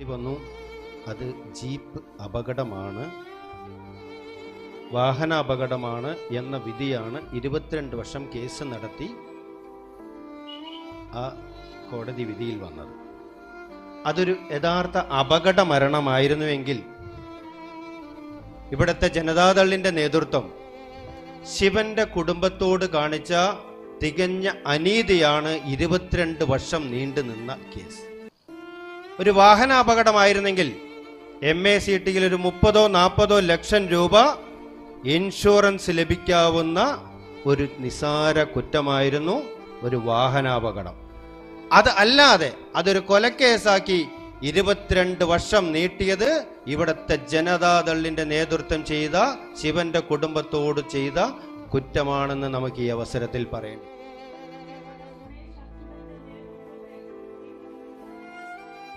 വന്നു. അത് ജീപ്പ് അപകടമാണ്, വാഹന അപകടമാണ് എന്ന വിധിയാണ് 22 വർഷം കേസ് നടത്തി ആ കോടതി വിധിയിൽ വന്നത്. അതൊരു യഥാർത്ഥ അപകട മരണമായിരുന്നുവെങ്കിൽ ഇവിടുത്തെ ജനതാദളിന്റെ നേതൃത്വം ശിവന്റെ കുടുംബത്തോട് കാണിച്ച തികഞ്ഞ അനീതിയാണ് 22 വർഷം നീണ്ടു നിന്ന കേസ്. ഒരു വാഹന അപകടമായിരുന്നെങ്കിൽ MACTയിൽ ഒരു 30-40 ലക്ഷം രൂപ ഇൻഷുറൻസ് ലഭിക്കാവുന്ന ഒരു നിസാര കുറ്റമായിരുന്നു ഒരു വാഹനാപകടം. അത് അല്ലാതെ അതൊരു കൊലക്കേസാക്കി 22 വർഷം നീട്ടിയത് ഇവിടുത്തെ ജനതാദളിന്റെ നേതൃത്വം ചെയ്ത ശിവന്റെ കുടുംബത്തോട് ചെയ്ത കുറ്റമാണെന്ന് നമുക്ക് ഈ അവസരത്തിൽ പറയണം.